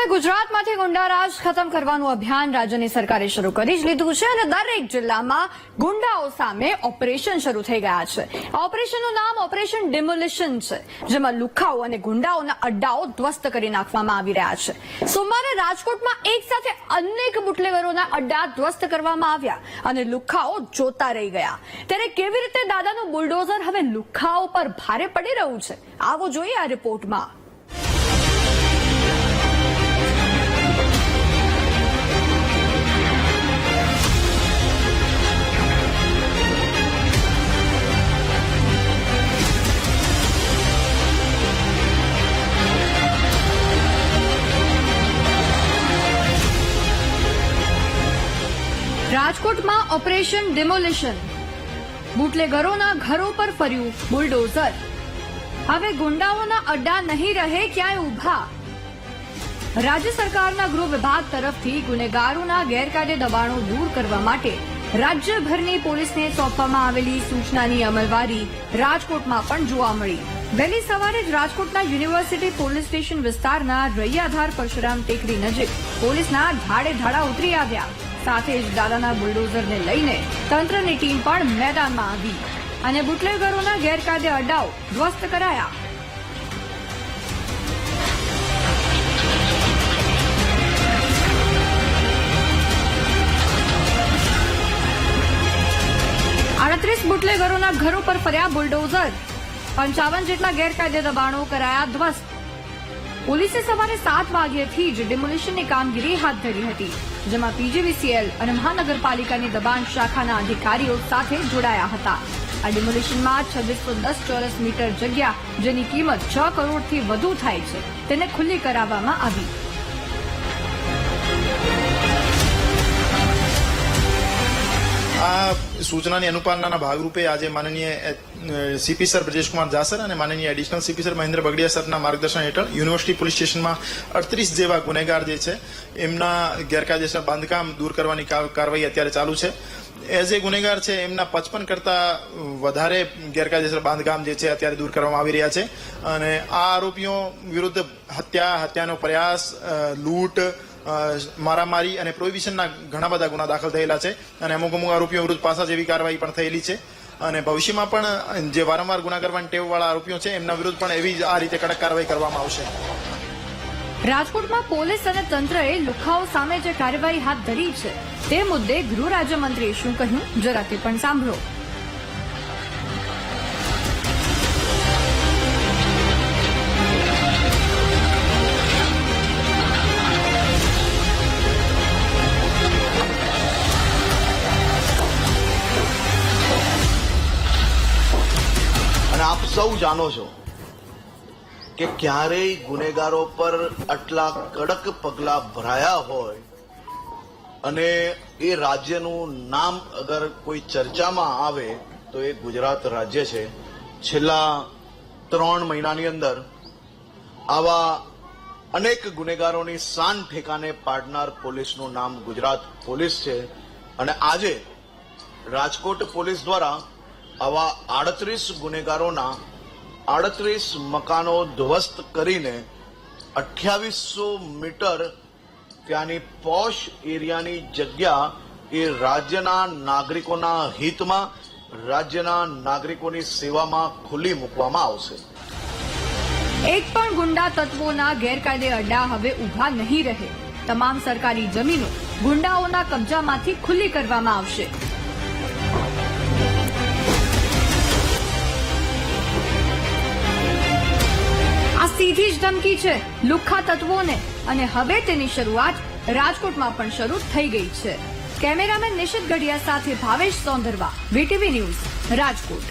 હવે ગુજરાતમાંથી ગુંડારાજ ખતમ કરવાનું અભિયાન રાજ્યની સરકારે શરૂ કરી જ લીધું છે અને દરેક જિલ્લામાં ગુંડાઓ સામે ઓપરેશન શરૂ થઈ ગયા છે. આ ઓપરેશનનું નામ ઓપરેશન ડિમોલિશન છે, જેમાં લુખ્ખાઓ અને ગુંડાઓના અડ્ડાઓ ધ્વસ્ત કરી નાખવામાં આવી રહ્યા છે. સોમવારે રાજકોટમાં એક સાથે અનેક બુટલેગરોના અડ્ડા ધ્વસ્ત કરવામાં આવ્યા અને લુખ્ખાઓ જોતા રહી ગયા. ત્યારે કેવી રીતે દાદાનું બુલડોઝર હવે લુખ્ખાઓ પર ભારે પડી રહ્યું છે, આવો જોઈએ આ રિપોર્ટમાં. રાજકોટમાં ઓપરેશન ડિમોલિશન. બુટલેગરોના ઘરો પર ફર્યું બુલડોઝર. હવે ગુંડાઓના અડ્ડા નહીં રહે ક્યાંય ઊભા. રાજ્ય સરકારના ગૃહ વિભાગ તરફથી ગુનેગારોના ગેરકાયદે દબાણો દૂર કરવા માટે રાજ્યભરની પોલીસને સોંપવામાં આવેલી સૂચનાની અમલવારી રાજકોટમાં પણ જોવા મળી. વહેલી સવારે જ રાજકોટના યુનિવર્સિટી પોલીસ સ્ટેશન વિસ્તારના રૈયાધાર પરશુરામ ટેકરી નજીક પોલીસના ધાડે ધાડા ઉતરી આવ્યા. સાથે જ દાદાના બુલડોઝરને લઈને તંત્રની ટીમ પણ મેદાનમાં આવી અને બુટલેગરોના ગેરકાયદે અડ્ડાઓ ધ્વસ્ત કરાયા. બુટલેગરોના ઘરો પર ફર્યા બુલડોઝર. 55 જેટલા ગેરકાયદે દબાણો કરાયા ધ્વસ્ત. પોલીસે સવારે 7 વાગ્યાથી જ ડિમોલિશનની કામગીરી હાથ ધરી હતી, જેમાં પીજીવીસીએલ અને મહાનગરપાલિકાની દબાણ શાખાના અધિકારીઓ સાથે જોડાયા હતા. આ ડિમોલિશનમાં 2610 ચોરસ મીટર જગ્યા, જેની કિંમત 6 કરોડથી વધુ થાય છે, તેને ખુલ્લી કરાવવામાં આવી. આ સૂચનાની અનુપાલનના ભાગરૂપે આજે માનનીય CP sir Brajeshkumar Jha sir અને માનનીય additional CP sir Mahendra Bagadiya સરના માર્ગદર્શન હેઠળ યુનિવર્સિટી પોલીસ સ્ટેશનમાં 38 જેવા ગુનેગાર જે છે એમના ગેરકાયદેસર બાંધકામ દૂર કરવાની કાર્યવાહી અત્યારે ચાલુ છે. એઝ એ ગુનેગાર છે એમના 55 કરતા વધારે ગેરકાયદેસર બાંધકામ જે છે અત્યારે દૂર કરવામાં આવી રહ્યા છે અને આ આરોપીઓ વિરુદ્ધ હત્યાનો પ્રયાસ, લૂંટ, મારામારી અને પ્રોહિબિશનના ઘણા બધા ગુના દાખલ થયેલા છે અને અમુક આરોપીઓ વિરુદ્ધ પાસા જેવી કાર્યવાહી પણ થયેલી છે અને ભવિષ્યમાં પણ જે વારંવાર ગુના કરવાની ટેવવાળા આરોપીઓ છે એમના વિરુદ્ધ પણ એવી જ આ રીતે કડક કાર્યવાહી કરવામાં આવશે. રાજકોટમાં પોલીસ અને તંત્રએ લુખ્ખાઓ સામે જે કાર્યવાહી હાથ ધરી છે તે મુદ્દે ગૃહ રાજ્યમંત્રીએ શું કહ્યું, જરા તે પણ સાંભળો. આપ સૌ જાણો છો કે ક્યારેય ગુનેગારો પર આટલા કડક પગલા ભરાયા હોય અને એ રાજ્યનું નામ અગર કોઈ ચર્ચામાં આવે તો એ ગુજરાત રાજ્ય છે. છેલ્લા 3 મહિનાની અંદર આવા અનેક ગુનેગારોની શાન ઠેકાને પાડનાર પોલીસનું નામ ગુજરાત પોલીસ છે અને આજે રાજકોટ પોલીસ દ્વારા આવા 38 ગુનેગારોના 38 મકાનો ધ્વસ્ત કરીને 2800 મીટર ત્યાંની પોશ એરિયાની જગ્યા એ રાજ્યના નાગરિકોના હિતમાં, રાજ્યના નાગરિકોની સેવામાં ખુલ્લી મૂકવામાં આવશે. એક પણ ગુંડા તત્વોના ગેરકાયદે અડ્ડા હવે ઊભા નહીં રહે. તમામ સરકારી જમીનો ગુંડાઓના કબજામાંથી ખુલ્લી કરવામાં આવશે. આ સીધી જ ધમકી છે લુખ્ખા તત્વોને અને હવે તેની શરૂઆત રાજકોટમાં પણ શરૂ થઈ ગઈ છે. કેમેરામેન નિશિત ગઢિયા સાથે ભાવેશ સોંદરવા, વીટીવી ન્યૂઝ, રાજકોટ.